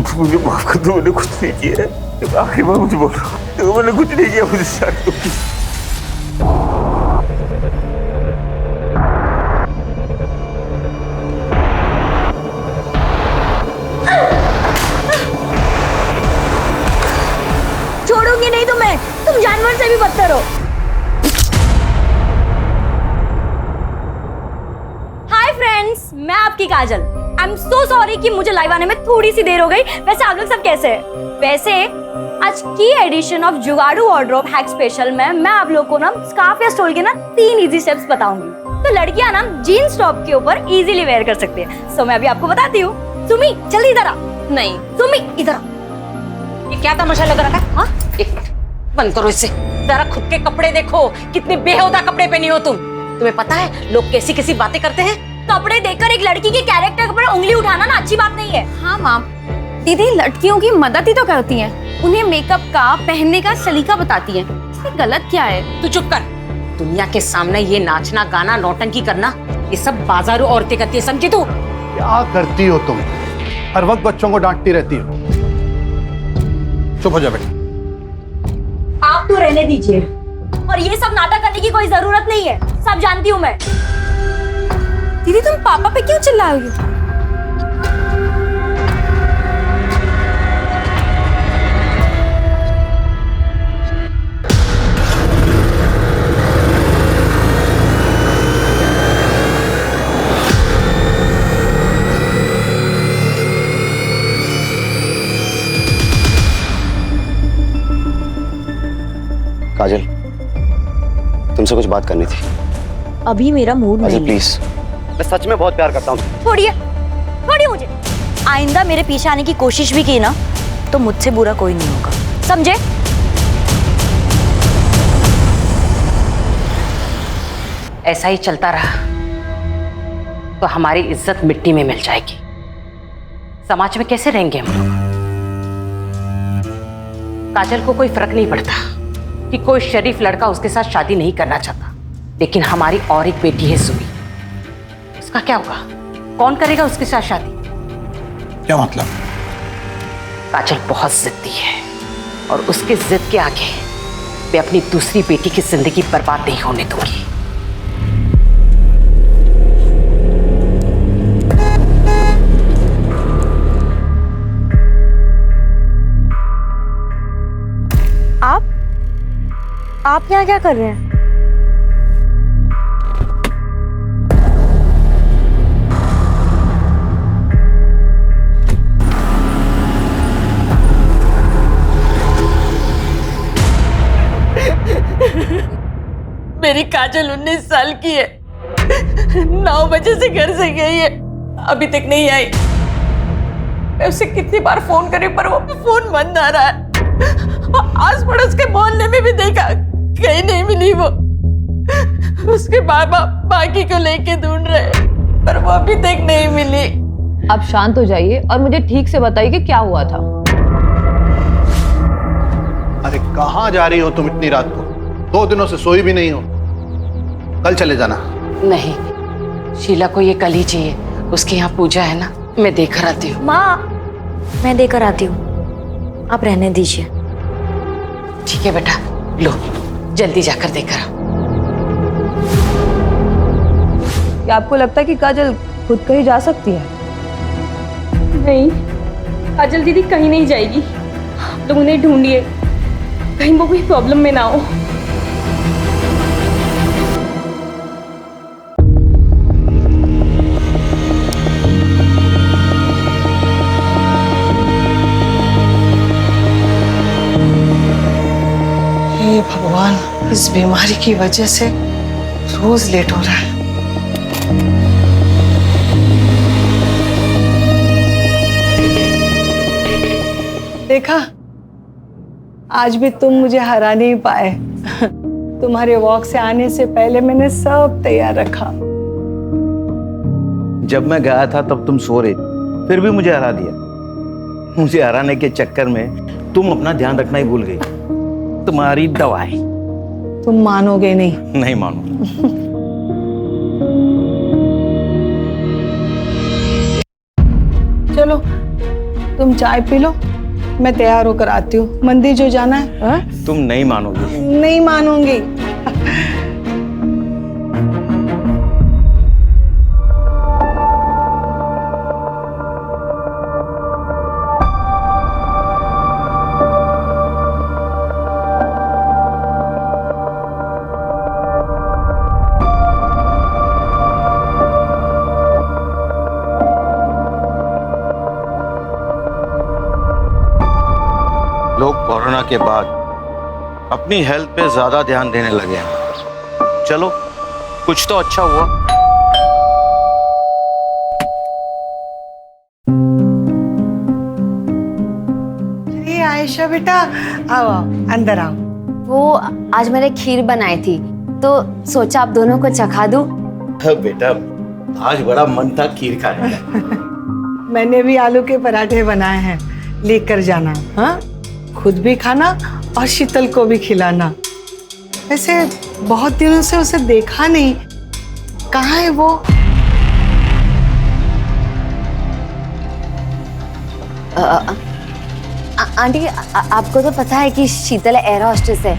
मुझे माफ कर दो, मैंने कुछ नहीं किया है। आखिरी बार मुझे बोल रहा हूँ, तो मैंने कुछ नहीं किया, मुझे साथ दो। छोड़ूंगी नहीं तुम्हें, तुम जानवर से भी बदतर हो। हाय फ्रेंड्स, मैं आपकी काजल। आई एम सो सॉरी कि मुझे लाइव आने में थोड़ी सी देर हो गई। वैसे आप लोग सब कैसे हैं? वैसे आज की एडिशन ऑफ जुगाड़ू वार्डरोब हैक स्पेशल में मैं आप लोगों को ना स्कार्फ या स्टोल के ना 3 इजी स्टेप्स बताऊंगी। तो लड़कियां ना जीन्स टॉप के ऊपर इजीली वेयर कर सकती है। सो मैं अभी आपको बताती हूँ। सुमी जल्दी इधर आ। नहीं सुमी इधर आ। ये क्या तमाशा लग रहा है? हाँ, एक बंद करो इसे। जरा खुद के कपड़े देखो, कितने बेहुदा कपड़े पहनी हो तुम। तुम्हें पता है लोग कैसी कैसी बातें करते हैं? कपड़े देखकर एक लड़की के कैरेक्टर पर उंगली उठाना ना अच्छी बात नहीं है। हाँ माम, दीदी लड़कियों की मदद ही तो करती हैं। उन्हें मेकअप का, पहनने का सलीका बताती हैं। इसमें गलत क्या है? तू चुप कर। दुनिया के सामने ये नाचना, गाना, नौटंकी करना, ये सब बाजारू औरतें करती है, समझी तू? क्या करती हो तुम? हर वक्त बच्चों को डांटती रहती हो। चुप हो जा बेटा। आप तो रहने दीजिए, और ये सब नाटक करने की कोई जरूरत नहीं है। सब जानती हूँ मैं। दीदी तुम पापा पे क्यों चिल्ला रही हो? काजल, तुमसे कुछ बात करनी थी। अभी मेरा मूड नहीं है। प्लीज, मैं सच में बहुत प्यार करता हूँ। छोड़िए, छोड़िए मुझे। आइंदा मेरे पीछे आने की कोशिश भी की ना तो मुझसे बुरा कोई नहीं होगा, समझे? ऐसा ही चलता रहा तो हमारी इज्जत मिट्टी में मिल जाएगी। समाज में कैसे रहेंगे हम लोग? काजल को कोई फर्क नहीं पड़ता कि कोई शरीफ लड़का उसके साथ शादी नहीं करना चाहता, लेकिन हमारी और एक बेटी है सुमी। उसका क्या होगा? कौन करेगा उसके साथ शादी? क्या मतलब? काजल बहुत जिद्दी है और उसके जिद के आगे मैं अपनी दूसरी बेटी की जिंदगी बर्बाद नहीं होने दूंगी। आप यहाँ क्या कर रहे हैं? मेरी काजल 19 साल की है। 9 बजे से घर से गई है, अभी तक नहीं आई। मैं उसे कितनी बार फोन करी पर वो फोन बंद आ रहा है। आस पड़ोस के मोहल्ले में भी देखा, कहीं नहीं मिली वो। उसके बाबा बाकी को लेके ढूंढ रहे पर वो अभी तक नहीं मिली। आप शांत हो जाइए और मुझे ठीक से बताइए कि क्या हुआ था। अरे कहाँ जा रही हो तुम इतनी रात को? 2 दिनों से सोई भी नहीं हो। कल चले जाना। नहीं, शीला को ये कल ही चाहिए। उसके यहाँ पूजा है ना, मैं देकर आती हूँ। माँ, मैं देकर आती हूँ, आप रहने दीजिए। ठीक है बेटा, लो जल्दी जाकर देकर आओ। क्या आपको लगता है कि काजल खुद कहीं जा सकती है? नहीं, काजल दीदी कहीं नहीं जाएगी। लोग उन्हें ढूंढिए, कहीं वो कोई प्रॉब्लम में ना हो। हे भगवान, इस बीमारी की वजह से रोज लेट हो रहा है। देखा, आज भी तुम मुझे हरा नहीं पाए। तुम्हारे वॉक से आने से पहले मैंने सब तैयार रखा। जब मैं गया था तब तुम सो रही, फिर भी मुझे हरा दिया। मुझे हराने के चक्कर में तुम अपना ध्यान रखना ही भूल गई। तुम्हारी दवाई। तुम मानोगे नहीं। नहीं मानूंगा। चलो तुम चाय पी लो, मैं तैयार होकर आती हूँ। मंदिर जो जाना है। हा? तुम नहीं मानोगी। नहीं मानूंगी। लोग कोरोना के बाद अपनी हेल्थ पे ज्यादा ध्यान देने लगे हैं। चलो कुछ तो अच्छा हुआ। अरे आयशा बेटा, आओ आओ, अंदर आओ। वो आज मैंने खीर बनाई थी तो सोचा आप दोनों को चखा दूं। बेटा आज बड़ा मन था खीर खाने का। मैंने भी आलू के पराठे बनाए हैं, लेकर जाना। हाँ, खुद भी खाना और शीतल को भी खिलाना। वैसे बहुत दिनों से उसे देखा नहीं, कहाँ है वो? आंटी आपको तो पता है कि शीतल एयर होस्टेस है,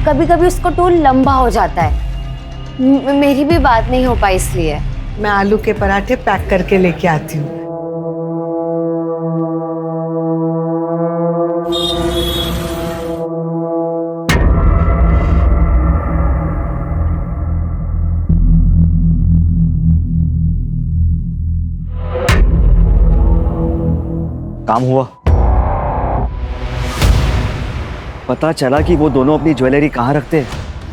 कभी कभी उसको टूर लंबा हो जाता है। मेरी भी बात नहीं हो पाई इसलिए। मैं आलू के पराठे पैक करके लेके आती हूँ। काम हुआ? पता चला कि वो दोनों अपनी ज्वेलरी कहाँ रखते हैं?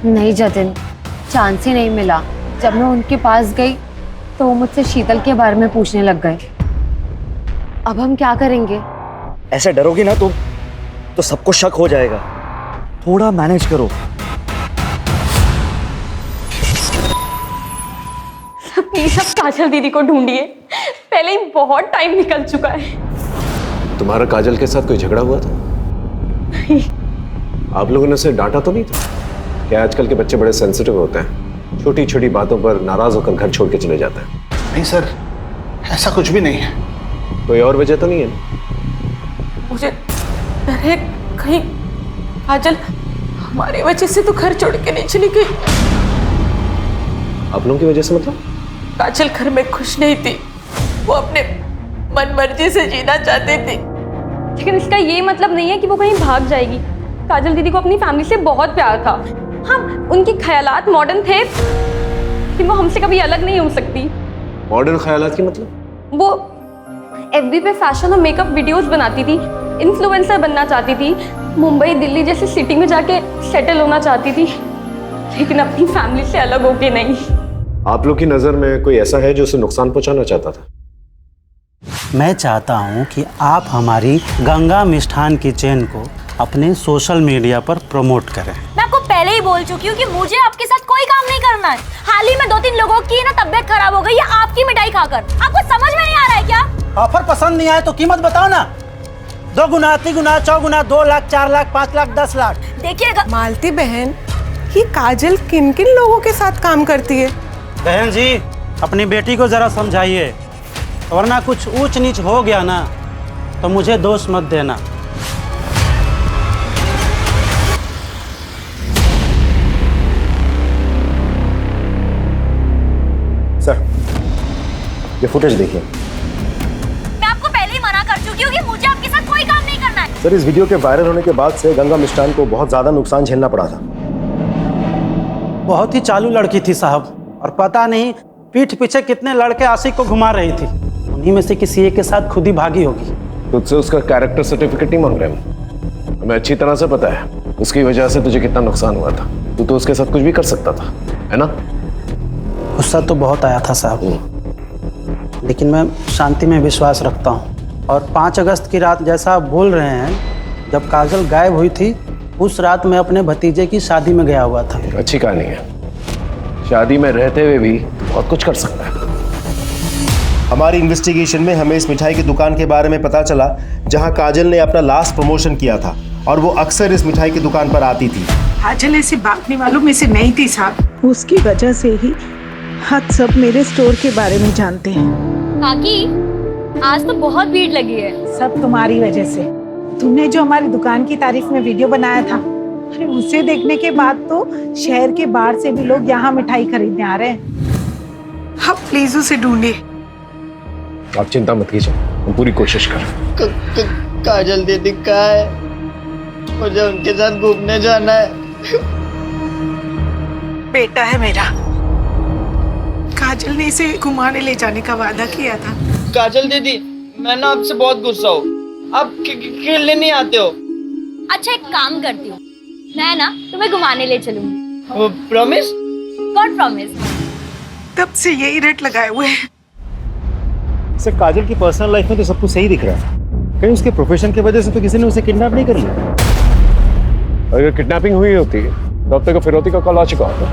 नहीं जतिन, चांस ही नहीं मिला। जब मैं उनके पास गई तो वो मुझसे शीतल के बारे में पूछने लग गए। अब हम क्या करेंगे? ऐसे डरोगी ना तो सबको शक हो जाएगा। थोड़ा मैनेज करो। प्लीज अब काजल दीदी को ढूंढिए, पहले ही बहुत टाइम निकल चुका है। तुम्हारा काजल के साथ कोई झगड़ा हुआ था? आप लोगों ने उसे डांटा तो नहीं था? क्या आजकल के बच्चे बड़े सेंसिटिव होते हैं, छोटी छोटी बातों पर नाराज होकर घर छोड़ के चले जाते हैं। नहीं सर, ऐसा कुछ भी नहीं है। कोई और वजह तो नहीं है? मुझे डर है कहीं काजल हमारी वजह से तो घर छोड़ के नहीं चली गई। आप लोगों की वजह से मतलब? काजल घर में खुश नहीं थी, वो अपने मन मर्जी से जीना चाहती थी। लेकिन इसका ये मतलब नहीं है कि वो कहीं भाग जाएगी। काजल दीदी को अपनी फैमिली से बहुत प्यार था। हाँ, उनके ख्यालात मॉडर्न थे कि वो हमसे कभी अलग नहीं हो सकती। मॉडर्न ख्यालात की मतलब? वो एफबी पे फैशन और मेकअप वीडियोस बनाती थी, इन्फ्लुएंसर बनना चाहती थी, मुंबई दिल्ली जैसी सिटी में जाके सेटल होना चाहती थी, लेकिन अपनी फैमिली से अलग होके नहीं। आप लोग की नजर में कोई ऐसा है जो उसे नुकसान पहुंचाना चाहता था? मैं चाहता हूं कि आप हमारी गंगा मिष्ठान किचन को अपने सोशल मीडिया पर प्रमोट करें। मैं आपको पहले ही बोल चुकी हूँ कि मुझे आपके साथ कोई काम नहीं करना है। हाल ही में 2-3 लोगों की ना तबीयत खराब हो गई है आपकी मिठाई खाकर। आपको समझ में नहीं आ रहा है क्या? ऑफर पसंद नहीं आए तो कीमत बताओ ना। 2 गुना, 3 गुना, 4 गुना, 2 लाख, 4 लाख, 5 लाख, 10 लाख। देखिएगा मालती बहन, ये काजल किन किन लोगों के साथ काम करती है? बहन जी, अपनी बेटी को जरा समझाइए, वरना कुछ ऊंच नीच हो गया ना तो मुझे दोष मत देना। सर, ये फुटेज देखिए। मैं आपको पहले ही मना कर चुकी हूँ कि मुझे आपके साथ कोई काम नहीं करना है। सर, इस वीडियो के वायरल होने के बाद से गंगा मिष्ठान को बहुत ज्यादा नुकसान झेलना पड़ा था। बहुत ही चालू लड़की थी साहब, और पता नहीं पीठ पीछे कितने लड़के आशिक को घुमा रही थी। उन्हीं में से किसी एक के साथ खुद ही भागी होगी। तुझसे उसका कैरेक्टर सर्टिफिकेट नहीं मांग रहे हम। हमें अच्छी तरह से पता है उसकी वजह से तुझे कितना नुकसान हुआ था। तू तो उसके साथ कुछ भी कर सकता था, है ना? गुस्सा तो बहुत आया था साहब, लेकिन मैं शांति में विश्वास रखता हूँ। और 5 अगस्त की रात जैसा आप बोल रहे हैं, जब काजल गायब हुई थी उस रात मैं अपने भतीजे की शादी में गया हुआ था। अच्छी कहानी है। शादी में रहते हुए भी बहुत कुछ कर सकता है। हमारी इन्वेस्टिगेशन में हमें इस मिठाई की दुकान के बारे में पता चला जहां काजल ने अपना लास्ट प्रमोशन किया था, और वो अक्सर इस मिठाई की दुकान पर आती थी। काजल ऐसे भागने वालों में से नहीं थी साहब। उसकी वजह से ही हम सब मेरे स्टोर के बारे में जानते हैं। काकी, आज तो बहुत भीड़ लगी है। सब तुम्हारी वजह से। तुमने जो हमारी दुकान की तारीफ में वीडियो बनाया था, अरे उसे देखने के बाद तो शहर के बाहर से भी लोग यहाँ मिठाई खरीदने आ रहे हैं। आप प्लीज उसे ढूंढिए। आप चिंता मत कीजिए, हम पूरी कोशिश कर। काजल दीदी कहाँ है? मुझे उनके साथ घूमने जाना है। बेटा है मेरा। काजल ने इसे घुमाने ले जाने का वादा किया था। काजल दीदी, मैं ना आपसे बहुत गुस्सा हूँ। आप खेलने नहीं आते हो। अच्छा एक काम करती हूँ, मैं ना तुम्हें घुमाने ले चलूंगी। प्रॉमिस? God promise. तब से यही रेट लगाए हुए हैं। सर, काजल की पर्सनल लाइफ में तो सब कुछ सही दिख रहा है। कहीं उसके प्रोफेशन की वजह से तो किसी ने उसे किडनैप नहीं कर लिया? अगर किडनैपिंग हुई होती तो अब तक फिरौती का कॉल आ चुका होता।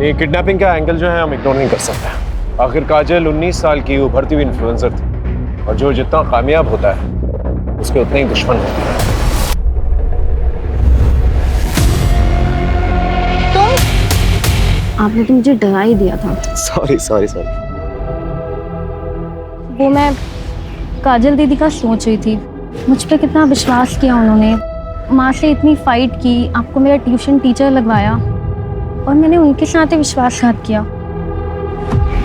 ये किडनैपिंग का एंगल जो है हम इग्नोर नहीं कर सकते। आखिर काजल 19 साल की उभरती हुई इन्फ्लुएंसर थी, और जो जितना कामयाब होता है उसके उतने ही दुश्मन होते हैं। आपने तो मुझे डरा ही दिया था। Sorry sorry sorry. वो मैं काजल दीदी का सोच रही थी, मुझ पे कितना विश्वास किया उन्होंने, माँ से इतनी फाइट की, आपको मेरा ट्यूशन टीचर लगवाया, और मैंने उनके साथ ही विश्वासघात किया।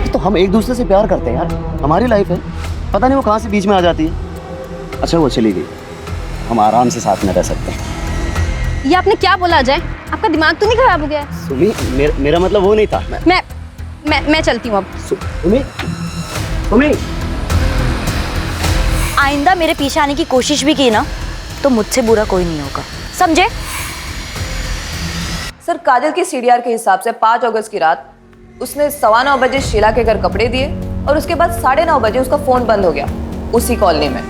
तो हम एक दूसरे से प्यार करते हैं यार, हमारी लाइफ है, पता नहीं वो कहाँ से बीच में आ जाती है। अच्छा वो चली गई, हम आराम से साथ में रह सकते हैं। ये आपने क्या बोला अजय? आपका दिमाग तो नहीं खराब हो गया? सुमी, मेरा मतलब वो नहीं था। मैं चलती हूँ अब। सुमी, आइंदा मेरे पीछे आने की कोशिश भी की ना तो मुझसे बुरा कोई नहीं होगा, समझे? सर, काजल की सीडीआर के हिसाब से 5 अगस्त की रात उसने 9:15 बजे शीला के घर कपड़े दिए, और उसके बाद 9:30 बजे उसका फोन बंद हो गया उसी कॉलोनी में।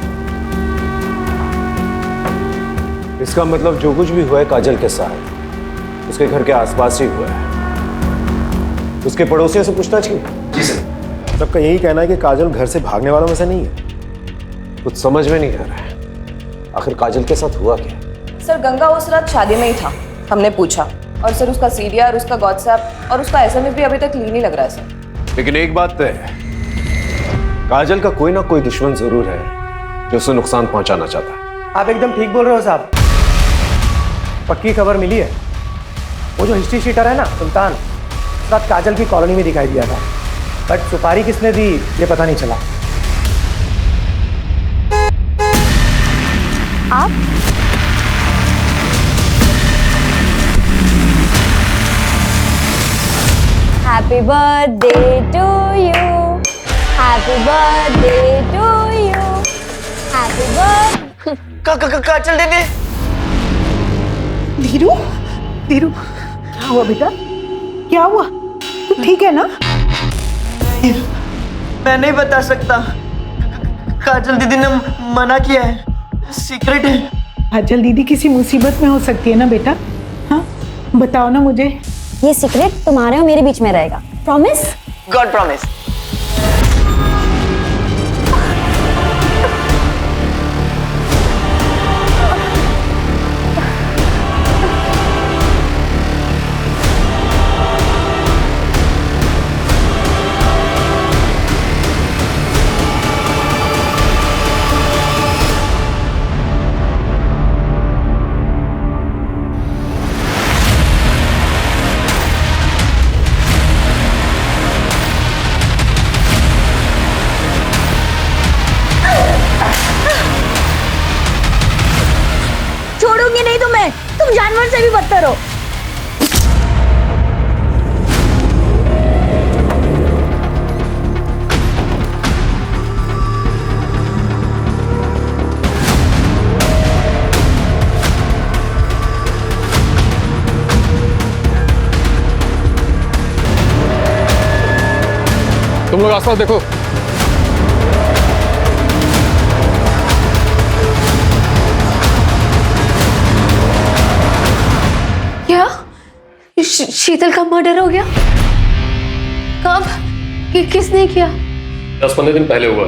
इसका मतलब जो कुछ भी हुआ है काजल के साथ उसके घर के आसपास ही हुआ है। उसके पड़ोसियों से पूछताछ की? जी सर। सबका यही कहना है कि काजल घर से भागने वालों में से नहीं है। कुछ समझ में नहीं आ रहा है, आखिर काजल के साथ हुआ क्या? सर, गंगा उस रात शादी में ही था, हमने पूछा, और सर उसका सीडीआर, उसका व्हाट्सएप और उसका एसएमएस भी अभी तक क्लीन ही लग रहा है सर। लेकिन एक बात तय है, काजल का कोई ना कोई दुश्मन जरूर है जो उसे नुकसान पहुंचाना चाहता है। आप एकदम ठीक बोल रहे हो साहब। पक्की खबर मिली है, वो जो हिस्ट्री शीटर है ना सुल्तान, उस रात काजल की कॉलोनी में दिखाई दिया था, बट सुपारी किसने दी ये पता नहीं चला। आप happy birthday to you, happy birthday to you, happy birthday. Kajal दीदी। धीरू, धीरू, क्या हुआ बेटा? क्या हुआ? तू ठीक है ना? मैं नहीं बता सकता, काजल दीदी ने मना किया है, सीक्रेट है। काजल दीदी किसी मुसीबत में हो सकती है ना बेटा? हाँ, बताओ ना मुझे। ये सीक्रेट तुम्हारे और मेरे बीच में रहेगा, प्रॉमिस? God promise. छोड़ूंगी नहीं तुम्हें, तुम जानवर से भी बदतर हो। तुम लोग आसपास देखो। क्या शीतल का मर्डर हो गया? कब? किसने किया? 10-15 दिन पहले हुआ।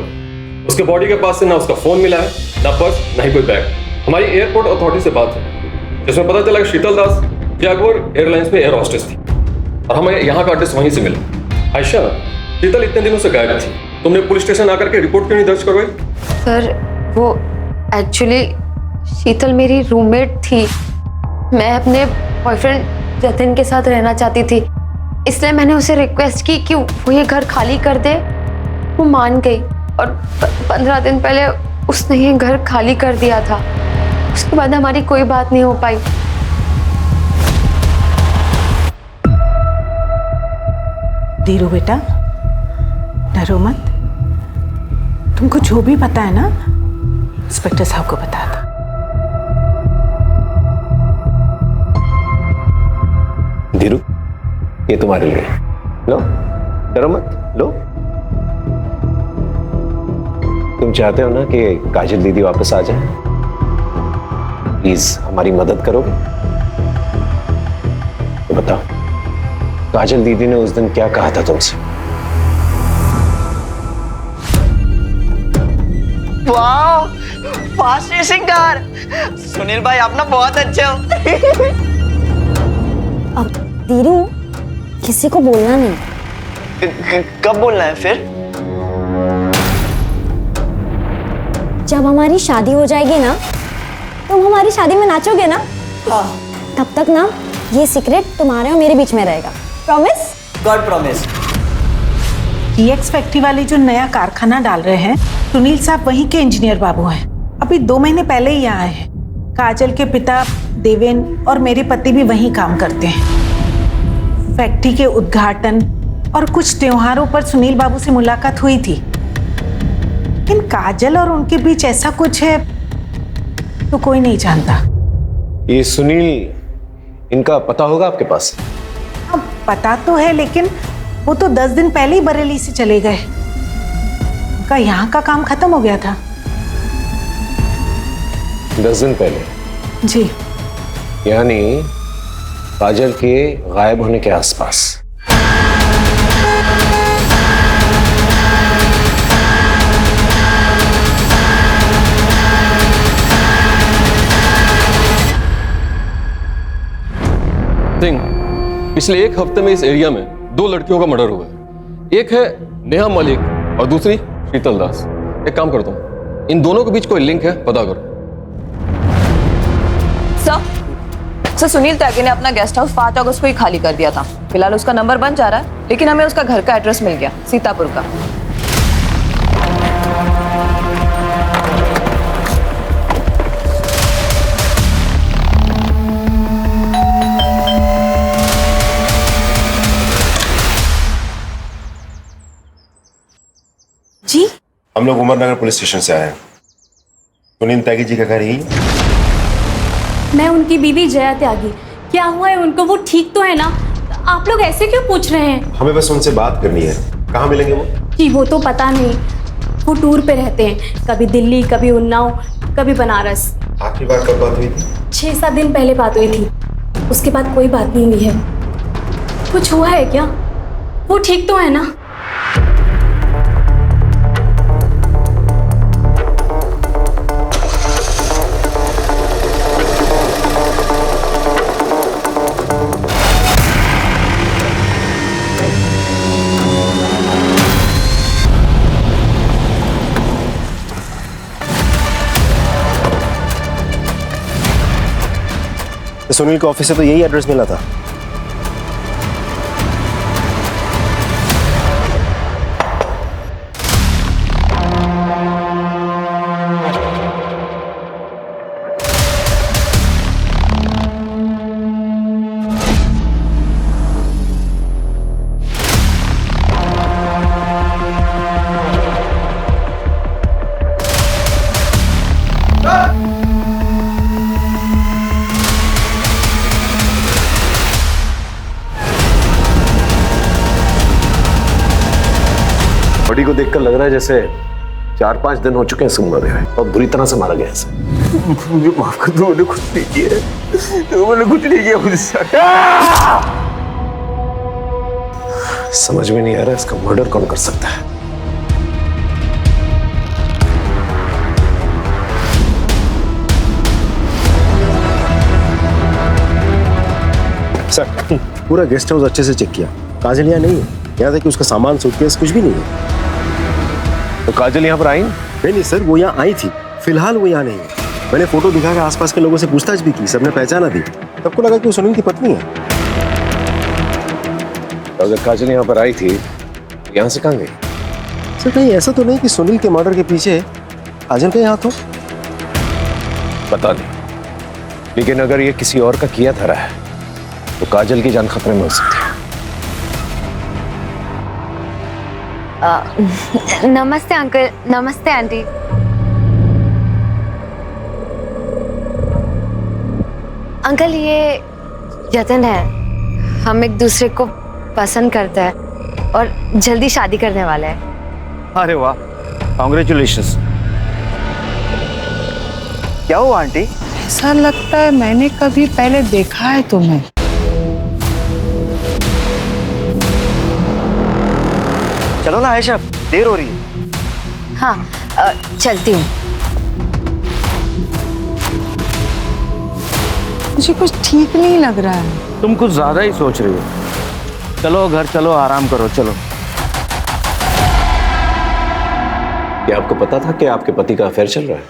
उसके बॉडी के पास से ना उसका फोन मिला है, ना पर्स, ना ही कोई बैग। हमारी एयरपोर्ट अथॉरिटी से बात है जिसमें पता चला कि शीतल दास जैगुआर एयरलाइंस में एयर होस्टेस थी, और हमें यहाँ का एड्रेस वहीं से मिला। आयशा, शीतल इतने दिनों से गायब थी। तुमने पुलिस स्टेशन आकर के रिपोर्ट क्यों नहीं दर्ज करवाई? सर वो एक्चुअली शीतल मेरी रूममेट थी। मैं अपने बॉयफ्रेंड जतिन के साथ रहना चाहती थी, इसलिए मैंने उसे रिक्वेस्ट की कि वो ये घर खाली कर दे। वो मान गई और 15 दिन पहले उसने ये घर खाली कर दिया था। उसके बाद हमारी कोई बात नहीं हो पाई। धीरू बेटा, डरो मत। तुमको जो भी पता है ना, इंस्पेक्टर साहब को बता दो। धीरू, ये तुम्हारे लिए। लो, डरो मत, लो। तुम चाहते हो ना कि काजल दीदी वापस आ जाए? प्लीज हमारी मदद करोगे? तो बताओ, काजल दीदी ने उस दिन क्या कहा था तुमसे? वाह, फास्ट रेसिंग कार। सुनील भाई आप ना बहुत अच्छे हो। अब धीरू, किसी को बोलना नहीं। कब बोलना है फिर? जब हमारी शादी हो जाएगी ना, तुम हमारी शादी में नाचोगे ना? हाँ। तब तक ना ये सीक्रेट तुम्हारे और मेरे बीच में रहेगा। Promise? God promise. GX factory वाले जो नया कारखाना डाल रहे हैं, सुनील साहब वहीं के इंजीनियर बाबू हैं। अभी 2 महीने पहले ही यहाँ आए हैं। काजल के पिता देवेन और मेरे पति भी वहीं काम करते हैं। फैक्ट्री के उद्घाटन और कुछ त्योहारों पर सुनील बाबू से मुलाकात हुई थी, लेकिन काजल और उनके बीच ऐसा कुछ है तो कोई नहीं जानता। ये सुनील, इनका पता होगा आपके पास? अब पता तो है, लेकिन वो तो 10 दिन पहले ही बरेली से चले गए। उनका यहाँ का काम खत्म हो गया था। 10 दिन पहले? जी। यानी काजल के गायब होने के आसपास। सिंह, पिछले 1 हफ्ते में इस एरिया में 2 लड़कियों का मर्डर हुआ है। एक है नेहा मलिक और दूसरी शीतल दास। एक काम करता हूँ, इन दोनों के बीच कोई लिंक है, पता करो। सर, सुनील त्यागी ने अपना गेस्ट हाउस 5 अगस्त को ही खाली कर दिया था। फिलहाल उसका नंबर बन जा रहा है, लेकिन हमें उसका घर का एड्रेस मिल गया, सीतापुर का। जी, हम लोग उमरनगर पुलिस स्टेशन से आए हैं। सुनील त्यागी जी का घर ही। मैं उनकी बीवी जया त्यागी। क्या हुआ है उनको? वो ठीक तो है ना? आप लोग ऐसे क्यों पूछ रहे हैं? हमें बस उनसे बात करनी है। कहाँ मिलेंगे वो? जी वो तो पता नहीं, वो टूर पे रहते हैं, कभी दिल्ली, कभी उन्नाव, कभी बनारस। आखिरी बार कब बात हुई थी? 6-7 दिन पहले बात हुई थी, उसके बाद कोई बात नहीं हुई है। कुछ हुआ है क्या? वो ठीक तो है ना? सुनील के ऑफिस से तो यही एड्रेस मिला था। बॉडी को देखकर लग रहा है जैसे 4-5 दिन हो चुके हैं इसको मरे हुए, और बुरी तरह से मारा गया है। मुझे माफ कर दो, मैंने कुछ नहीं किया। मैंने कुछ नहीं किया मुझसे। समझ में नहीं आ रहा इसका मर्डर कौन कर सकता है। सर, पूरा गेस्ट हाउस अच्छे से चेक किया। काजल यहाँ नहीं है। यहाँ तक कि उसका सामान, सूटकेस कुछ भी नहीं है। काजल यहाँ पर आई? नहीं सर, वो यहाँ आई थी, फिलहाल वो यहाँ नहीं है। मैंने फोटो दिखा के आसपास के लोगों से पूछताछ भी की, सबने पहचाना दी। सबको लगा कि वो सुनील की पत्नी है। अगर काजल यहाँ पर आई थी, यहाँ से कहाँ गई? सर कहीं ऐसा तो नहीं कि सुनील के मर्डर के पीछे काजल का हाथ हो? पता नहीं, लेकिन अगर ये किसी और का किया था रहा है तो काजल की जान खतरे में हो सकती है। नमस्ते अंकल, नमस्ते आंटी। अंकल ये जतन है, हम एक दूसरे को पसंद करते हैं और जल्दी शादी करने वाले हैं। अरे वाह, कॉन्ग्रेचुलेशंस। क्या हुआ आंटी? ऐसा लगता है मैंने कभी पहले देखा है तुम्हें। चलो ना आयशा, देर हो रही है। हाँ चलती हूँ। मुझे कुछ ठीक नहीं लग रहा है। तुम कुछ ज्यादा ही सोच रही हो। चलो घर चलो, आराम करो, चलो। क्या आपको पता था कि आपके पति का अफेयर चल रहा है?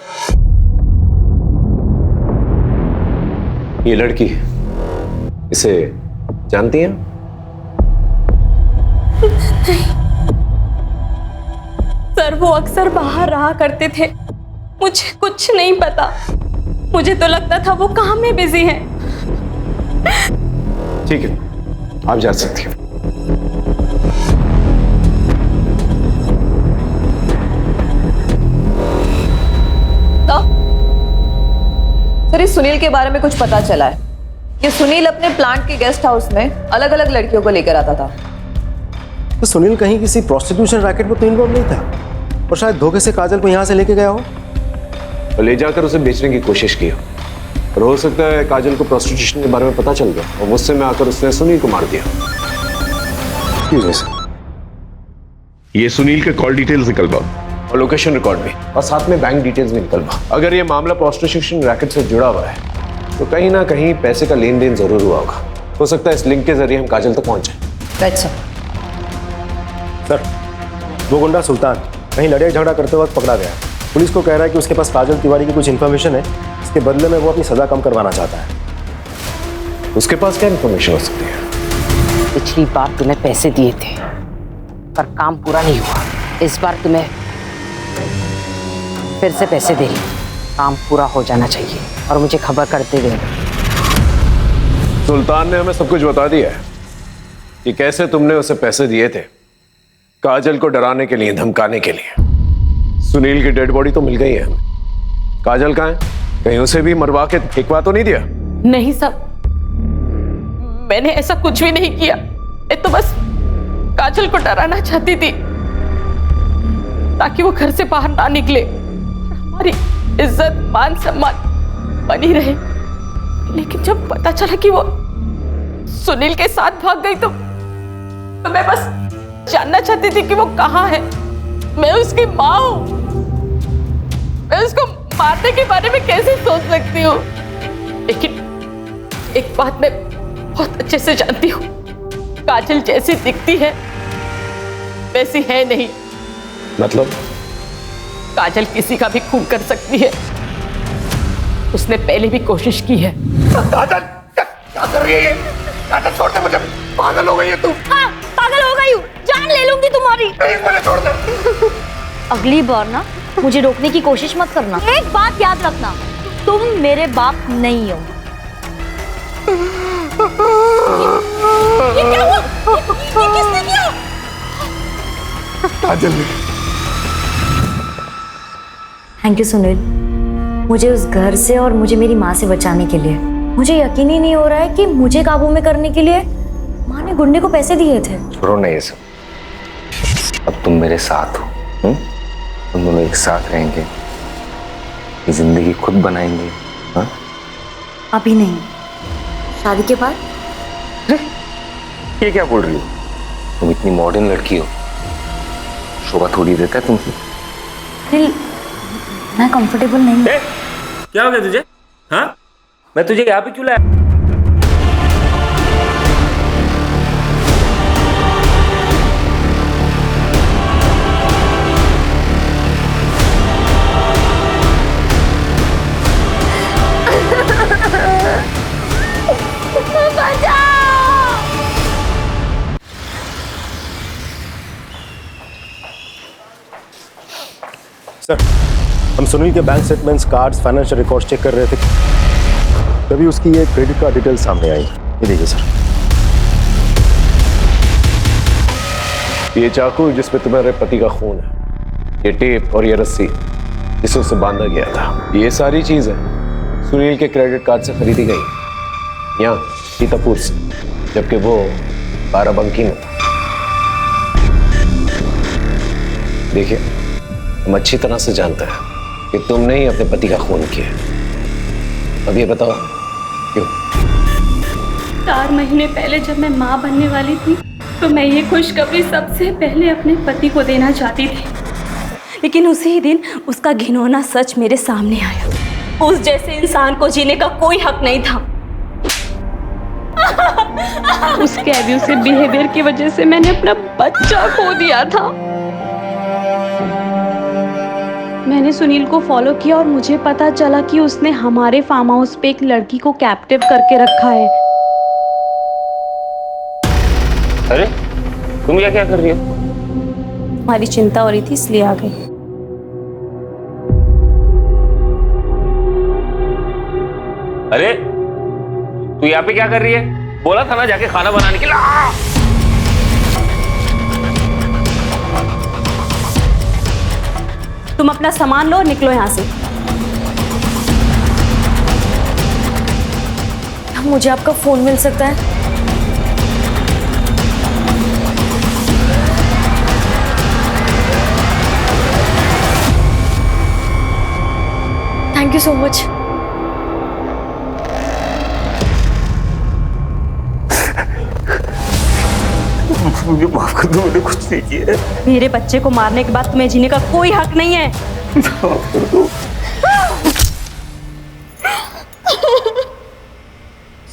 ये लड़की इसे जानती हैं? सर वो अक्सर बाहर रहा करते थे, मुझे कुछ नहीं पता। मुझे तो लगता था वो काम में बिजी हैं। ठीक है, आप जा सकती हैं। सर इस सुनील के बारे में कुछ पता चला है। ये सुनील अपने प्लांट के गेस्ट हाउस में अलग अलग लड़कियों को लेकर आता था। तो सुनील कहीं किसी प्रोस्टिट्यूशन रैकेट में तो इन्वॉल्व नहीं था, और शायद धोखे से काजल को यहाँ से लेके गया हो और ले जाकर उसे बेचने की कोशिश की हो। और हो सकता है काजल को प्रोस्टिट्यूशन के बारे में पता चल गया और गुस्से में आकर उसने सुनील को मार दिया। ये सुनील के कॉल डिटेल्स निकल पाओ और लोकेशन रिकॉर्ड भी, और साथ में बैंक डिटेल्स भी निकल पाओ। अगर ये मामला प्रोस्टिट्यूशन रैकेट से जुड़ा हुआ है तो कहीं ना कहीं पैसे का लेन देन जरूर हुआ होगा। हो सकता है इस लिंक के जरिए हम काजल तक पहुंच जाए। अच्छा सर, वो गुंडा सुल्तान कहीं लड़ाई झगड़ा करते वक्त पकड़ा गया। पुलिस को कह रहा है कि उसके पास काजल तिवारी की कुछ इन्फॉर्मेशन है, इसके बदले में वो अपनी सजा कम करवाना चाहता है। उसके पास क्या इन्फॉर्मेशन हो सकती है? पिछली बार तुम्हें पैसे दिए थे पर काम पूरा नहीं हुआ। इस बार तुम्हें फिर से पैसे दे रही, काम पूरा हो जाना चाहिए और मुझे खबर करते देना। सुल्तान ने हमें सब कुछ बता दिया है कि कैसे तुमने उसे पैसे दिए थे, काजल को डराने के लिए, धमकाने के लिए। सुनील की डेड बॉडी तो मिल गई है हमें। काजल कहाँ है? कहीं उसे भी मरवा के फेंकवा तो नहीं दिया? नहीं साहब, मैंने ऐसा कुछ भी नहीं किया। मैं तो बस काजल को डराना चाहती थी ताकि वो घर से बाहर ना निकले, हमारी इज्जत मान सम्मान बनी रहे। लेकिन जब पता चला कि वो सुनील के साथ भाग गई तो मैं बस जानना चाहती थी कि वो कहाँ है। मैं उसकी माँ हूँ, मैं उसको मारने के बारे में कैसे सोच सकती हूँ? लेकिन एक बात मैं बहुत अच्छे से जानती हूँ, काजल जैसी दिखती है वैसी है नहीं। मतलब? काजल किसी का भी खून कर सकती है, उसने पहले भी कोशिश की है। काजल क्या कर रही है ये? काजल छोड़ दे मुझे, पागल हो गई है तू। हाँ पागल हो गई हूँ, जान ले लूंगी तुम्हारी। मुझे छोड़ दे। अगली बार ना मुझे रोकने की कोशिश मत करना। एक बात याद रखना, तुम मेरे बाप नहीं हो। ये क्या हुआ? ये किसने किया? काजल ने। थैंक यू सुनील, मुझे उस घर से और मुझे मेरी माँ से बचाने के लिए। मुझे यकीन ही नहीं हो रहा है कि मुझे काबू में करने के लिए माँ ने गुंडे को पैसे दिए थे। छोड़ो ना ये सब, अब तुम मेरे साथ हो। तुम दोनों एक साथ रहेंगे, ये जिंदगी खुद बनाएंगे। हाँ? अभी नहीं, शादी के बाद। ये क्या बोल रही हो? तुम इतनी मॉडर्न लड़की हो, शोभा थोड़ी देता है तुमसे। दिल, मैं कंफर्टेबल नहीं। क्या हो गया तुझे? हाँ, मैं तुझे यहाँ पे क्यों लाया? सर, हम सुनील के bank statements, cards, financial records check कर रहे थे, तभी उसकी ये क्रेडिट कार्ड डिटेल सामने आई। ये देखिए सर, ये चाकू जिसपे तुम्हारे पति का खून है, ये टेप और ये रस्सी जिसे उसे बांधा गया था, ये सारी चीजें सुनील के क्रेडिट कार्ड से खरीदी गई यहाँ सीतापुर से, जबकि वो बाराबंकी में था। देखिए, हम अच्छी तरह से जानते हैं कि तुमने ही अपने पति का खून किया। अब ये बताओ क्यों? 4 महीने पहले जब मैं माँ बनने वाली थी तो मैं ये खुशखबरी सबसे पहले अपने पति को देना चाहती थी, लेकिन उसी ही दिन उसका घिनौना सच मेरे सामने आया। उस जैसे इंसान को जीने का कोई हक नहीं था। उसके एब्यूसिव बिहेवियर की वजह से मैंने अपना बच्चा खो दिया था। मैंने सुनील को फॉलो किया और मुझे पता चला कि उसने हमारे फार्म हाउस पे एक लड़की को कैप्टिव करके रखा है। अरे तुम क्या कर रही हो? हमारी चिंता हो रही थी इसलिए आ गई। अरे तू यहाँ पे क्या कर रही है? बोला था ना जाके खाना बनाने के लिए। तुम अपना सामान लो और निकलो यहाँ से। मुझे आपका फोन मिल सकता है? Thank you so much. मुझे माफ कर दो, मैंने कुछ नहीं किया। मेरे बच्चे को मारने के बाद तुम्हें जीने का कोई हक नहीं है। माफ कर दो।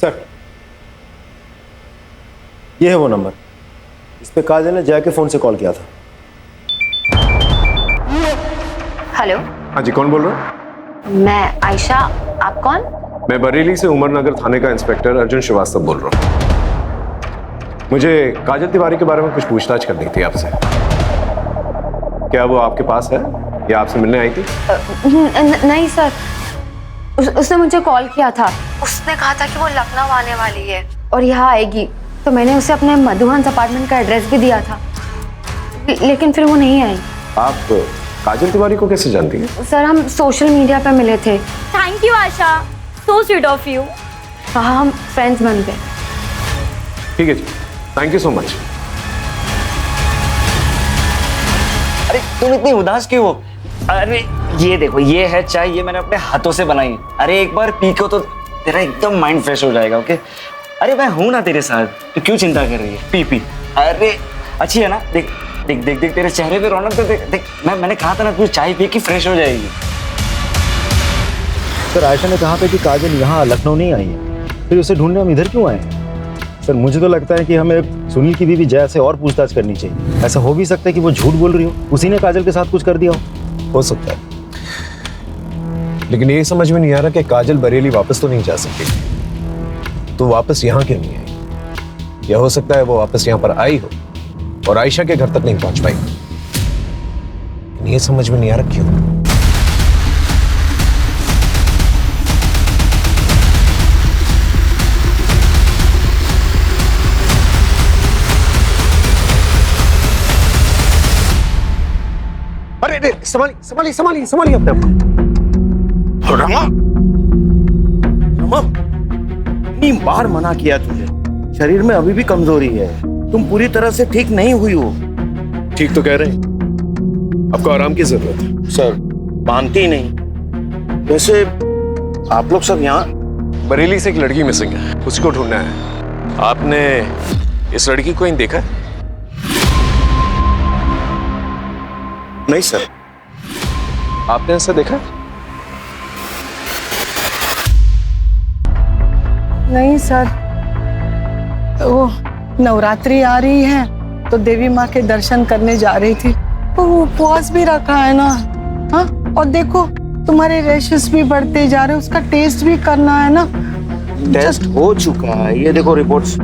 सर, ये है वो नंबर इस पे काजल ने जया के फोन से कॉल किया था। हेलो, हाँ जी, कौन बोल रहे हो? मैं आयशा, आप कौन? मैं बरेली से उमरनगर थाने का इंस्पेक्टर अर्जुन श्रीवास्तव बोल रहा हूँ। मुझे काजल तिवारी के बारे में कुछ पूछताछ करनी थी आपसे। क्या वो आपके पास है या आपसे मिलने आई थी? नहीं सर, उसने मुझे कॉल किया था। उसने कहा था कि वो लखनऊ आने वाली है और यहाँ आएगी, तो मैंने उसे अपने मधुहंस अपार्टमेंट का एड्रेस भी दिया था, लेकिन फिर वो नहीं आई। आप काजल तिवारी को कैसे जानती हैं? सर, हम सोशल मीडिया पे मिले थे। Thank you Asha, so sweet of you. हाँ, हम फ्रेंड्स बन गए। ठीक है जी, थैंक यू सो मच। अरे तुम इतनी उदास क्यों हो? अरे ये देखो, ये है चाय, ये मैंने अपने हाथों से बनाई है। अरे एक बार पी को तो तेरा एकदम माइंड फ्रेश हो जाएगा। ओके? अरे मैं हूं ना तेरे साथ, तो क्यों चिंता कर रही है? P P. अरे अच्छी है ना? देख देख देख देख तेरे चेहरे पे रौनक तो देख देख। मैंने कहा था ना, तू चाय पी के फ्रेश हो जाएगी। सर, आयशा ने कहा था कि काजल यहाँ लखनऊ नहीं आई है, फिर उसे ढूंढने हम इधर क्यों आए हैं? सर, मुझे तो लगता है कि हमें सुनील की बीवी जया से और पूछताछ करनी चाहिए। ऐसा हो भी सकता है कि वो झूठ बोल रही हो, उसी ने काजल के साथ कुछ कर दिया हो सकता है। लेकिन ये समझ में नहीं आ रहा कि काजल बरेली वापस तो नहीं जा सकती, तो वापस यहाँ क्यों नहीं आई? या हो सकता है वो वापस यहाँ पर आई हो और आयशा के घर तक नहीं पहुंच पाई। ये समझ में नहीं आ रहा क्यों। अरे संभालिए संभालिए संभालिए संभालिए अपने आप को। रमा, रमा, इतनी बार मना किया तुझे, शरीर में अभी भी कमजोरी है, तुम पूरी तरह से ठीक नहीं हुई हो। ठीक तो कह रहे हैं, आपको आराम की जरूरत है। सर, मानती ही नहीं। वैसे आप लोग सब यहाँ? बरेली से एक लड़की मिसिंग है, उसको ढूंढना है। आपने इस लड़की को कहीं देखा है? नहीं सर। आपने ऐसा देखा? नहीं सर, वो नवरात्रि आ रही है तो देवी माँ के दर्शन करने जा रही थी, तो वो उपवास भी रखा है ना। हाँ, और देखो तुम्हारे रैशेस भी बढ़ते जा रहे हैं, उसका टेस्ट भी करना है ना। टेस्ट हो चुका है, ये देखो रिपोर्ट्स।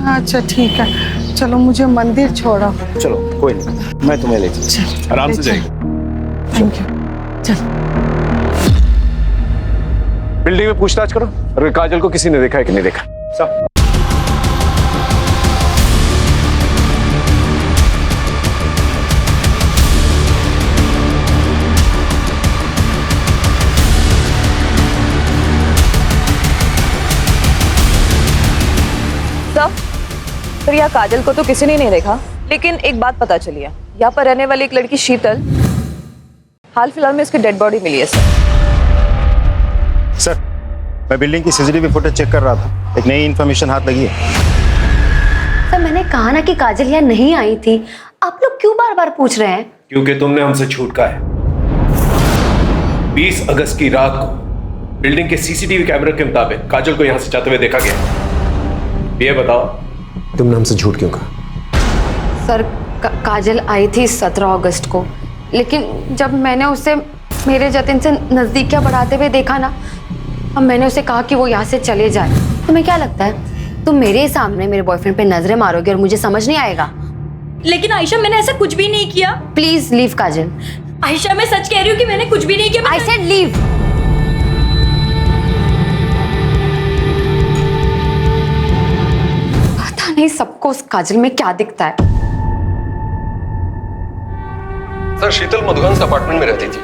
अच्छा ठीक है, चलो मुझे मंदिर छोड़ो। चलो कोई नहीं, मैं तुम्हें ले चलूं। आराम से जाइए। Thank you. बिल्डिंग में पूछताछ करो और काजल को किसी ने देखा है कि नहीं देखा। सब सर यहाँ काजल को तो किसी ने नहीं देखा, लेकिन एक बात पता चली है, यहाँ पर रहने वाली एक लड़की शीतल, हाल फिलहाल में इसकी डेड बॉडी मिली है सर, मैं बिल्डिंग की सीसीटीवी फुटेज चेक कर रहा था, एक नई इन्फॉर्मेशन हाथ लगी है। सर मैंने कहा ना कि काजल यहाँ नहीं आई थी, आप लोग क्यों बार बार पूछ रहे हैं? क्योंकि तुमने हमसे झूठ कहा है। 20 अगस्त की रात को बिल्डिंग के सीसीटीवी कैमरे के मुताबिक काजल को यहाँ से जाते हुए देखा गया। ये बताओ तुमने हमसे झूठ क्यों कहा? सर काजल आई थी 17 अगस्त को, लेकिन जब मैंने उसे मेरे जतिन से नजदीकियां बढ़ाते हुए देखा ना, अब मैंने उसे कहा कि वो यहाँ से चले जाए। तुम्हें क्या लगता है तुम मेरे सामने मेरे बॉयफ्रेंड पे नजरें मारोगे और मुझे समझ नहीं आएगा? लेकिन आयशा मैंने ऐसा कुछ भी नहीं किया। प्लीज लीव काजल। आयशा मैं सच कह रही हूँ कि मैंने कुछ भी नहीं किया। I said leave. पता नहीं सबको उस काजल में क्या दिखता है। सर शीतल मधुहंस अपार्टमेंट में रहती थी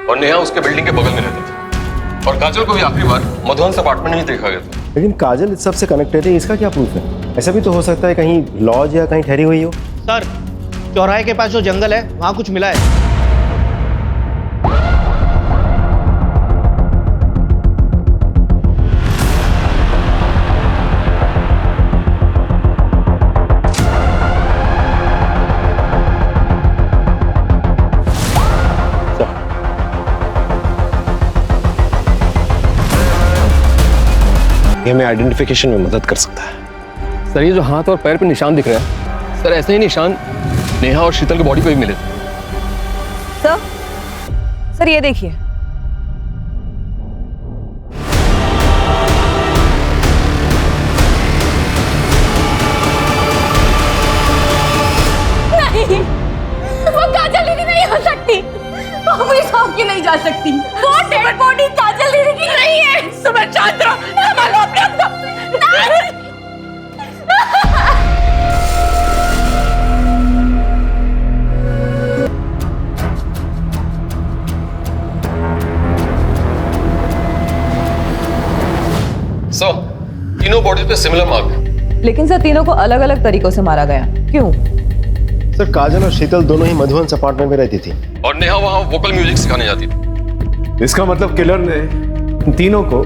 और नेहा उसके बिल्डिंग के बगल में रहती थी, और काजल को भी आखिरी बार मधुहंस अपार्टमेंट में ही देखा गया था। लेकिन काजल इस सब से कनेक्टेड है, इसका क्या प्रूफ है? ऐसा भी तो हो सकता है कहीं लॉज या कहीं ठहरी हुई हो। सर चौराहे के पास जो जंगल है वहां कुछ मिला है। ये हमें आइडेंटिफिकेशन में मदद कर सकता है। सर ये जो हाथ और पैर पे निशान दिख रहा है, सर ऐसे ही निशान नेहा और शीतल के बॉडी पे भी मिले थे। सर ये देखिए, नहीं, वो काजल दीदी नहीं हो सकती, वो भी सौंप के नहीं जा सकती। वो डेड बॉडी काजल दीदी की नहीं है। सुबह शांत रहो, संभालो अपने आप को। सर तीनों बॉडी पे सिमिलर मार्क है। लेकिन सर तीनों को अलग अलग तरीकों से मारा गया, क्यों? सर काजल और शीतल दोनों ही मधुवंस अपार्टमेंट में रहती थी और नेहा वहां वोकल म्यूजिक सिखाने जाती थी। इसका मतलब किलर ने इन तीनों को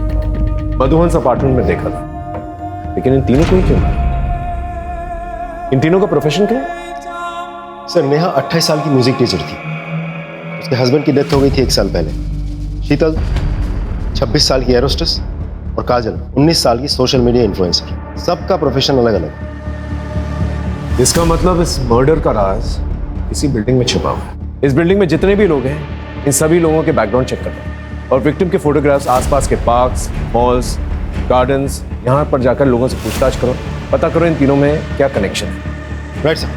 मधुवंस अपार्टमेंट में देखा था, लेकिन इन तीनों को ही क्यों? इन तीनों का प्रोफेशन क्या है? सर नेहा 28 साल की म्यूजिक टीचर थी, उसके हस्बैंड की डेथ हो गई थी 1 साल पहले। शीतल 26 साल की एरोस्टेस और काजल 19 साल की सोशल मीडिया इन्फ्लुएंसर। सबका प्रोफेशन अलग अलग। इसका मतलब इस मर्डर का राज इसी बिल्डिंग में छिपा हुआ है। इस बिल्डिंग में जितने भी लोग हैं, इन सभी लोगों के बैकग्राउंड चेक करना और विक्टिम के फोटोग्राफ्स आसपास के पार्क्स, मॉल्स, गार्डन्स, यहाँ पर जाकर लोगों से पूछताछ करो, पता करो इन तीनों में क्या कनेक्शन है। Right sir.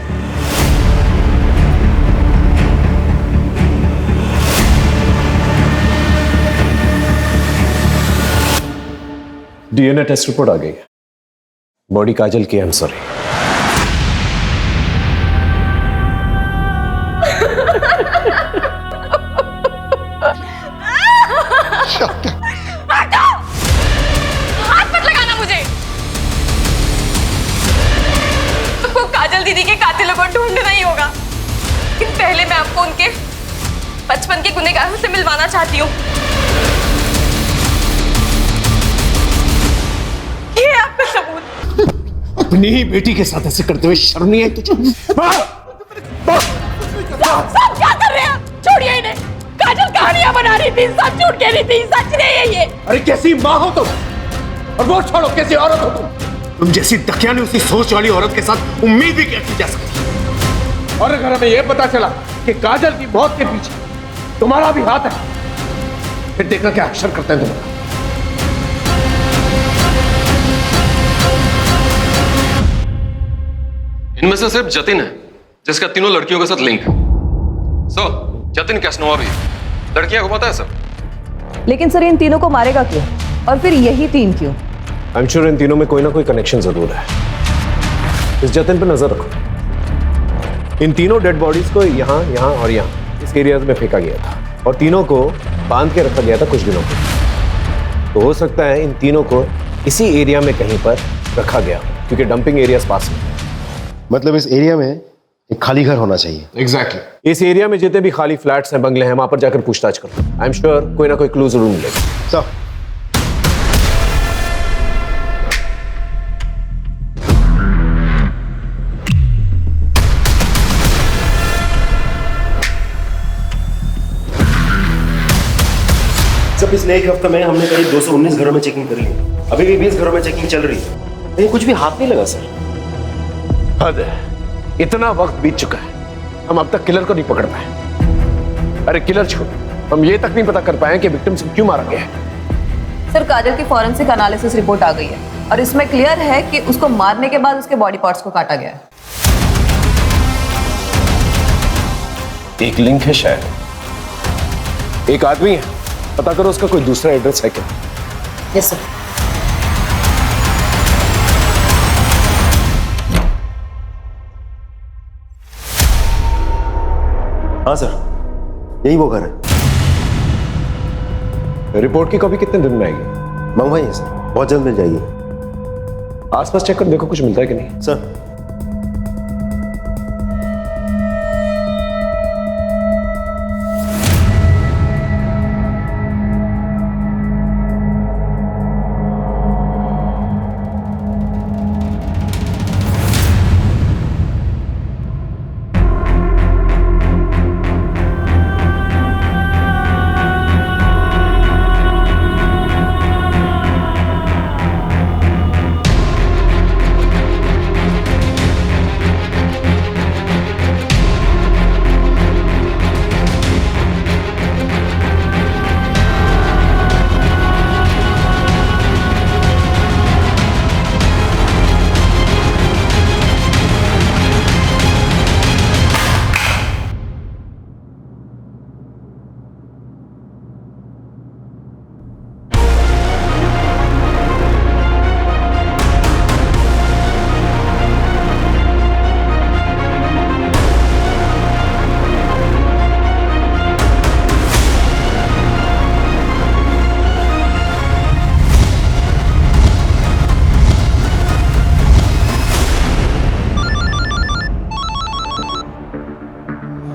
DNA test report आ गई है, बॉडी काजल की। I am sorry. हाथ मत लगाना मुझे। तुमको काजल दीदी के कातिलों को ढूंढना ही होगा, लेकिन पहले मैं आपको उनके बचपन के गुनहगारों से मिलवाना चाहती हूँ। ये है आपका सबूत। अपनी ही बेटी के साथ ऐसे करते हुए शर्म नहीं आई तुझे? सब क्या कर रहे हैं? छोड़िए इन्हें। काजल कहानियां बना रही थी, सब झूठ कह रही थी, सच नहीं है ये। अरे कैसी माँ हो तुम, और वो छोड़ो कैसी औरत हो तुम जैसी दकियानी उसी सोच वाली औरत के साथ उम्मीद भी कैसी जा सकती? और अगर हमें यह पता चला कि काजल की मौत के पीछे तुम्हारा भी हाथ है, फिर देखना क्या अक्षर करते हैं तुम्हारा। इनमें से सिर्फ जतिन है जिसका तीनों लड़कियों के साथ लिंक है। सो जतिन कैसनोवा भी लड़कियां घुमाता है सब। लेकिन सर इन तीनों को मारेगा क्यों, और फिर यही 3 क्यों? आई एम श्योर इन तीनों में कोई ना कोई कनेक्शन जरूर है। इस जतन पे नजर रखो। इन तीनों डेड बॉडीज को यहाँ, यहाँ और यहाँ इस एरियाज में फेंका गया था, और तीनों को बांध के रखा गया था कुछ दिनों के। तो हो सकता है इन तीनों को इसी एरिया में कहीं पर रखा गया, क्योंकि डंपिंग एरियाज पास में। मतलब इस एरिया में एक खाली घर होना चाहिए। एग्जैक्टली। इस एरिया में जितने भी खाली फ्लैट्स हैं, बंगले हैं, वहां पर जाकर पूछताछ करो। आई एम श्योर कोई ना कोई क्लू जरूर मिलेगा। सर पिछले 1 हफ्ते में हमने करीब 219 घरों में चेकिंग करी है। अभी भी 20 घरों में चेकिंग चल रही है, लेकिन कुछ भी हाथ नहीं लगा सर। हद है, इतना वक्त बीत चुका है, हम अब तक किलर को नहीं पकड़ पाए। अरे किलर छोड़, हम ये तक नहीं पता कर पाए कि विक्टिम से क्यों मारा गया है। सर काजल की फॉरेंसिक एनालिसिस रिपोर्ट आ गई है, और इसमें क्लियर है कि उसको मारने के बाद उसके बॉडी पार्ट्स को काटा गया है। एक लिंक है शायद, एक आदमी है, पता करो उसका कोई दूसरा एड्रेस है क्या। Yes sir. हाँ सर, यही वो घर है। रिपोर्ट की कॉपी कितने दिन में आएगी? मंगवाइए सर, बहुत जल्द मिल जाएगी। आसपास चेक कर देखो कुछ मिलता है कि नहीं। Sir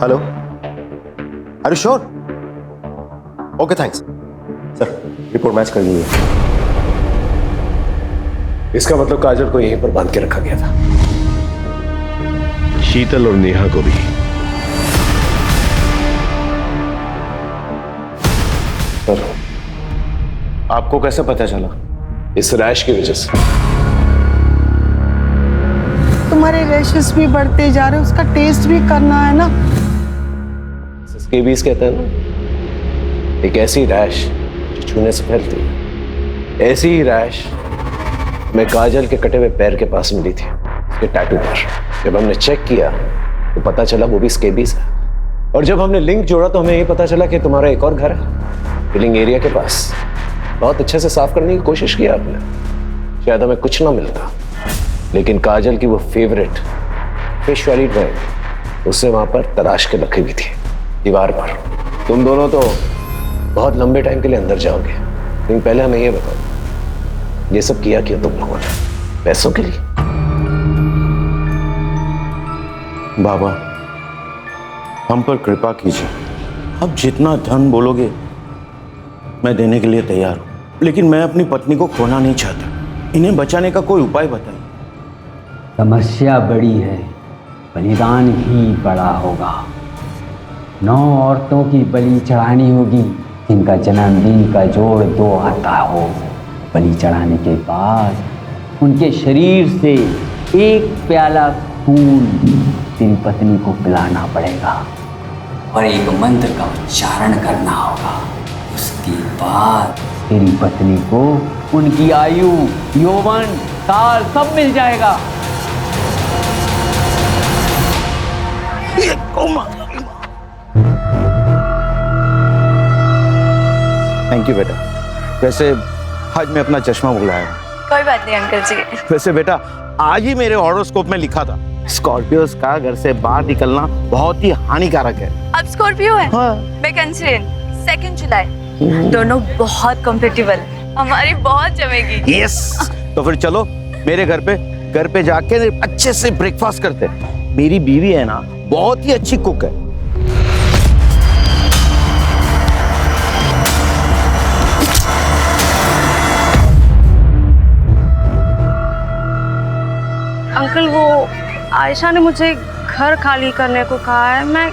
hello, are you sure? Okay thanks sir, report match कर दी है। इसका मतलब काजल को यहीं पर बांध के रखा गया था। शीतल और नेहा को भी। सर आपको कैसे पता चला? इस रैश की वजह से। तुम्हारे रैशेस भी बढ़ते जा रहे, उसका टेस्ट भी करना है ना। स्केबीज कहते हैं ना, एक ऐसी रैश जो छूने से फैलती है। ऐसी ही रैश मैं काजल के कटे हुए पैर के पास मिली थी, उसके टैटू पर। जब हमने चेक किया तो पता चला वो भी स्केबीज है। और जब हमने लिंक जोड़ा तो हमें ये पता चला कि तुम्हारा एक और घर है फिलिंग एरिया के पास। बहुत अच्छे से साफ करने की कोशिश की आपने, शायद हमें कुछ ना मिलता, लेकिन काजल की वो फेवरेट फिश वाली ड्राइंग उससे वहां पर तराश के रखी हुई थी दीवार पर। तुम दोनों तो बहुत लंबे टाइम के लिए अंदर जाओगे, लेकिन पहले हमें ये बताओ, ये सब किया क्यों तुम लोगों ने? पैसों के लिए? बाबा हम पर कृपा कीजिए, अब जितना धन बोलोगे मैं देने के लिए तैयार हूं, लेकिन मैं अपनी पत्नी को खोना नहीं चाहता। इन्हें बचाने का कोई उपाय बताइए। समस्या बड़ी है, बलिदान ही बड़ा होगा। 9 औरतों की बलि चढ़ानी होगी जिनका जन्मदिन का जोड़ 2 आता हो। बलि चढ़ाने के बाद उनके शरीर से 1 प्याला खून तेरी पत्नी को पिलाना पड़ेगा और एक मंत्र का उच्चारण करना होगा। उसके बाद तेरी पत्नी को उनकी आयु, यौवन, काल सब मिल जाएगा। थैंक यू बेटा। वैसे आज मैं अपना चश्मा भुलाया। कोई बात नहीं अंकल जी। वैसे बेटा आज ही मेरे हॉरोस्कोप में लिखा था स्कॉर्पियोस का घर से बाहर निकलना बहुत ही हानिकारक है। अब स्कॉर्पियो है। मैं कैंसर 2 जुलाई। दोनों बहुत कंफर्टेबल, हमारी बहुत जमेगी। यस तो फिर चलो मेरे घर पे जाके अच्छे से ब्रेकफास्ट करते हैं। मेरी बीवी है ना बहुत ही अच्छी कुक है। अंकल वो आयशा ने मुझे घर खाली करने को कहा है, मैं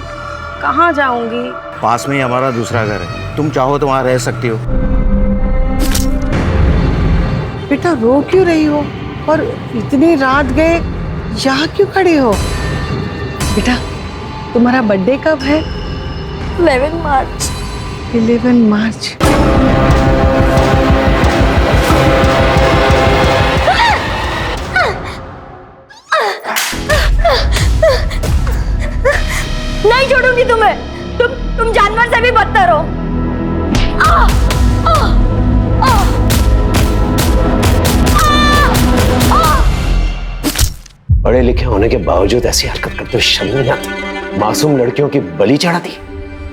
कहाँ जाऊंगी? पास में ही हमारा दूसरा घर है, तुम चाहो तो वहां रह सकती हो। बेटा रो क्यों रही हो? और इतनी रात गए यहाँ क्यों खड़ी हो? बेटा तुम्हारा बर्थडे कब है? 11 मार्च। 11 मार्च। नहीं छोड़ूंगी तुम्हें। तुम जानवर से भी बदतर हो। पढ़े लिखे होने के बावजूद ऐसी हरकत करते हुए शर्म नहीं आती? मासूम लड़कियों की बलि चढ़ा दी।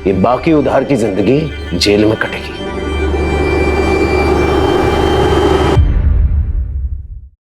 ये बाकी उधार की जिंदगी जेल में कटेगी।